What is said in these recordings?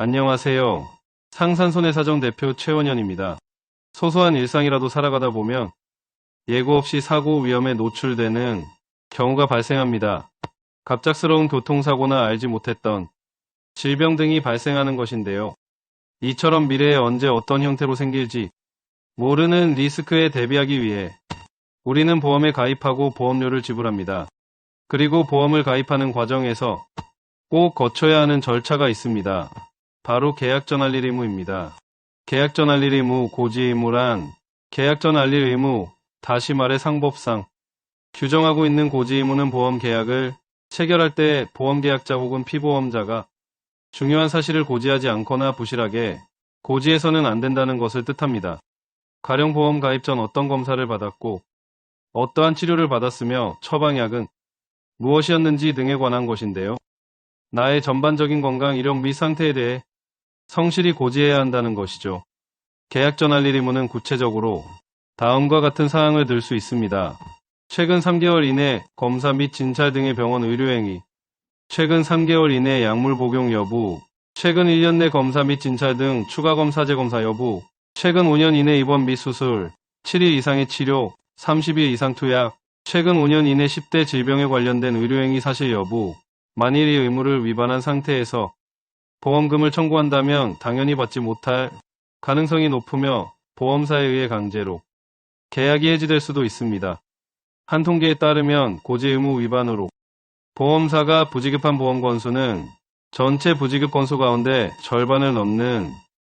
안녕하세요. 상산손해사정 대표 최원현입니다. 소소한 일상이라도 살아가다 보면 예고 없이 사고 위험에 노출되는 경우가 발생합니다. 갑작스러운 교통사고나 알지 못했던 질병 등이 발생하는 것인데요. 이처럼 미래에 언제 어떤 형태로 생길지 모르는 리스크에 대비하기 위해 우리는 보험에 가입하고 보험료를 지불합니다. 그리고 보험을 가입하는 과정에서 꼭 거쳐야 하는 절차가 있습니다. 바로 계약 전 알릴 의무입니다. 계약 전 알릴 의무, 고지 의무란 계약 전 알릴 의무, 다시 말해 상법상 규정하고 있는 고지 의무는 보험 계약을 체결할 때 보험계약자 혹은 피보험자가 중요한 사실을 고지하지 않거나 부실하게 고지해서는 안 된다는 것을 뜻합니다. 가령 보험 가입 전 어떤 검사를 받았고 어떠한 치료를 받았으며 처방약은 무엇이었는지 등에 관한 것인데요. 나의 전반적인 건강, 이력 및 상태에 대해 성실히 고지해야 한다는 것이죠. 계약 전 알릴 의무는 구체적으로 다음과 같은 사항을 들 수 있습니다. 최근 3개월 이내 검사 및 진찰 등의 병원 의료행위, 최근 3개월 이내 약물 복용 여부, 최근 1년 내 검사 및 진찰 등 추가 검사 재검사 여부, 최근 5년 이내 입원 및 수술, 7일 이상의 치료, 30일 이상 투약, 최근 5년 이내 10대 질병에 관련된 의료행위 사실 여부, 만일 이 의무를 위반한 상태에서 보험금을 청구한다면 당연히 받지 못할 가능성이 높으며 보험사에 의해 강제로 계약이 해지될 수도 있습니다. 한 통계에 따르면 고지 의무 위반으로 보험사가 부지급한 보험 건수는 전체 부지급 건수 가운데 절반을 넘는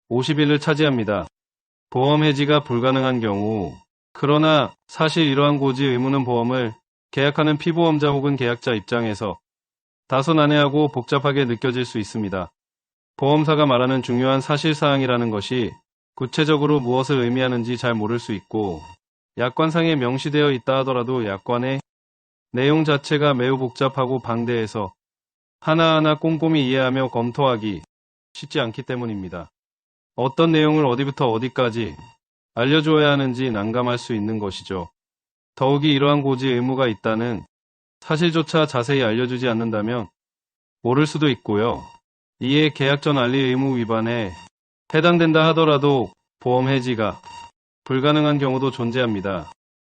50일을 차지합니다. 보험 해지가 불가능한 경우, 그러나 사실 이러한 고지 의무는 보험을 계약하는 피보험자 혹은 계약자 입장에서 다소 난해하고 복잡하게 느껴질 수 있습니다. 보험사가 말하는 중요한 사실사항이라는 것이 구체적으로 무엇을 의미하는지 잘 모를 수 있고, 약관상에 명시되어 있다 하더라도 약관의 내용 자체가 매우 복잡하고 방대해서 하나하나 꼼꼼히 이해하며 검토하기 쉽지 않기 때문입니다. 어떤 내용을 어디부터 어디까지 알려줘야 하는지 난감할 수 있는 것이죠. 더욱이 이러한 고지 의무가 있다는 사실조차 자세히 알려주지 않는다면 모를 수도 있고요. 이에 계약 전 알릴 의무 위반에 해당된다 하더라도 보험 해지가 불가능한 경우도 존재합니다.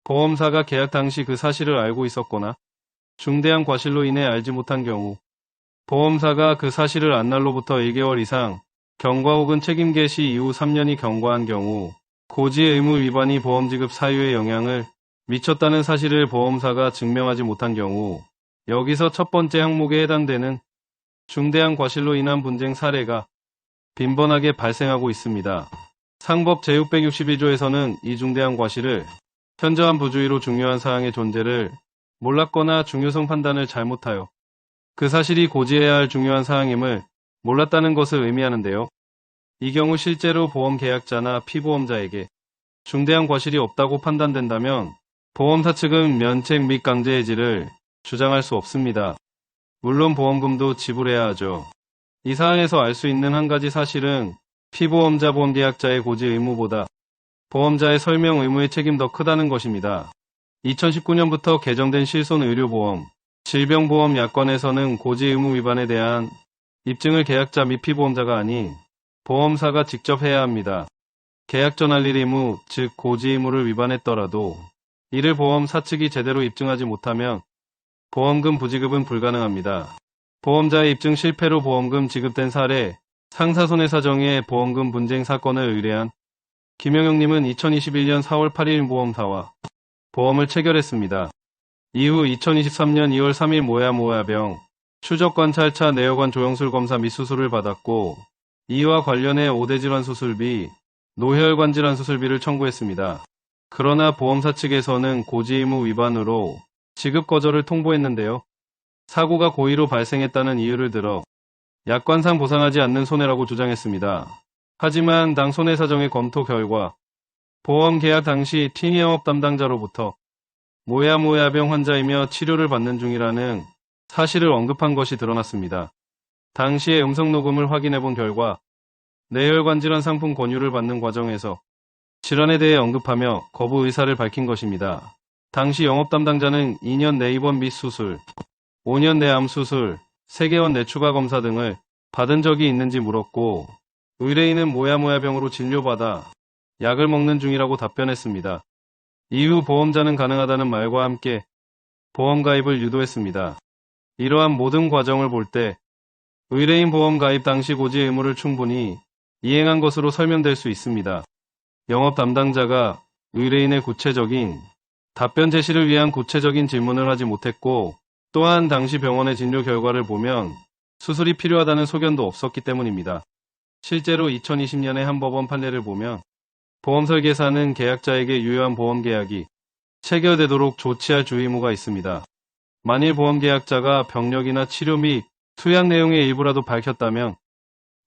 보험사가 계약 당시 그 사실을 알고 있었거나 중대한 과실로 인해 알지 못한 경우, 보험사가 그 사실을 안 날로부터 1개월 이상 경과 혹은 책임 개시 이후 3년이 경과한 경우, 고지 의무 위반이 보험 지급 사유에 영향을 미쳤다는 사실을 보험사가 증명하지 못한 경우, 여기서 첫 번째 항목에 해당되는 중대한 과실로 인한 분쟁 사례가 빈번하게 발생하고 있습니다. 상법 제661조에서는 이 중대한 과실을 현저한 부주의로 중요한 사항의 존재를 몰랐거나 중요성 판단을 잘못하여 그 사실이 고지해야 할 중요한 사항임을 몰랐다는 것을 의미하는데요. 이 경우 실제로 보험 계약자나 피보험자에게 중대한 과실이 없다고 판단된다면 보험사 측은 면책 및 강제 해지를 주장할 수 없습니다. 물론 보험금도 지불해야 하죠. 이 사항에서 알 수 있는 한 가지 사실은 피보험자 보험계약자의 고지 의무보다 보험자의 설명 의무의 책임 더 크다는 것입니다. 2019년부터 개정된 실손의료보험, 질병보험 약관에서는 고지 의무 위반에 대한 입증을 계약자 및 피보험자가 아닌 보험사가 직접 해야 합니다. 계약 전 알릴 의무, 즉 고지 의무를 위반했더라도 이를 보험사 측이 제대로 입증하지 못하면 보험금 부지급은 불가능합니다. 보험자의 입증 실패로 보험금 지급된 사례, 상사손해사정의 보험금 분쟁 사건을 의뢰한 김영영님은 2021년 4월 8일 보험사와 보험을 체결했습니다. 이후 2023년 2월 3일 모야모야병 추적관찰차 내역관 조영술 검사 및 수술을 받았고, 이와 관련해 5대 질환 수술비, 노혈관 질환 수술비를 청구했습니다. 그러나 보험사 측에서는 고지 의무 위반으로 지급 거절을 통보했는데요. 사고가 고의로 발생했다는 이유를 들어 약관상 보상하지 않는 손해라고 주장했습니다. 하지만 당 손해사정의 검토 결과 보험 계약 당시 티니영업 담당자로부터 모야모야병 환자이며 치료를 받는 중이라는 사실을 언급한 것이 드러났습니다. 당시의 음성 녹음을 확인해 본 결과 뇌혈관 질환 상품 권유를 받는 과정에서 질환에 대해 언급하며 거부 의사를 밝힌 것입니다. 당시 영업 담당자는 2년 내 입원 및 수술, 5년 내 암 수술, 세개월 내 추가 검사 등을 받은 적이 있는지 물었고 의뢰인은 모야모야병으로 진료받아 약을 먹는 중이라고 답변했습니다. 이후 보험자는 가능하다는 말과 함께 보험 가입을 유도했습니다. 이러한 모든 과정을 볼 때 의뢰인 보험 가입 당시 고지 의무를 충분히 이행한 것으로 설명될 수 있습니다. 영업 담당자가 의뢰인의 구체적인 답변 제시를 위한 구체적인 질문을 하지 못했고 또한 당시 병원의 진료 결과를 보면 수술이 필요하다는 소견도 없었기 때문입니다. 실제로 2020년의 한 법원 판례를 보면 보험 설계사는 계약자에게 유효한 보험 계약이 체결되도록 조치할 주의무가 있습니다. 만일 보험 계약자가 병력이나 치료 및 투약 내용의 일부라도 밝혔다면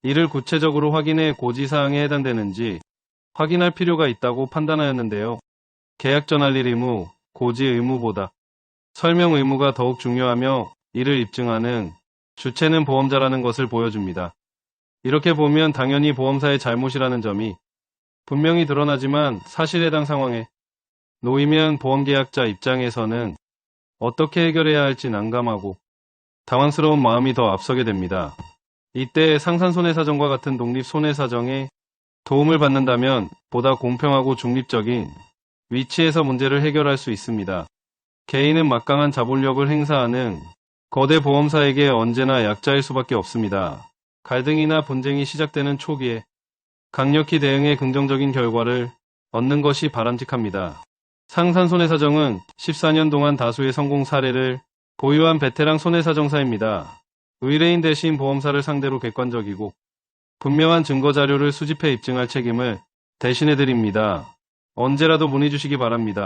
이를 구체적으로 확인해 고지사항에 해당되는지 확인할 필요가 있다고 판단하였는데요. 계약 전할일 의무, 고지 의무보다 설명 의무가 더욱 중요하며 이를 입증하는 주체는 보험자라는 것을 보여줍니다. 이렇게 보면 당연히 보험사의 잘못이라는 점이 분명히 드러나지만 사실 해당 상황에 놓이면 보험계약자 입장에서는 어떻게 해결해야 할지 난감하고 당황스러운 마음이 더 앞서게 됩니다. 이때 상산손해사정과 같은 독립손해사정에 도움을 받는다면 보다 공평하고 중립적인 위치에서 문제를 해결할 수 있습니다. 개인은 막강한 자본력을 행사하는 거대 보험사에게 언제나 약자일 수밖에 없습니다. 갈등이나 분쟁이 시작되는 초기에 강력히 대응해 긍정적인 결과를 얻는 것이 바람직합니다. 상산손해사정은 14년 동안 다수의 성공 사례를 보유한 베테랑 손해사정사입니다. 의뢰인 대신 보험사를 상대로 객관적이고 분명한 증거 자료를 수집해 입증할 책임을 대신해 드립니다. 언제라도 문의 주시기 바랍니다.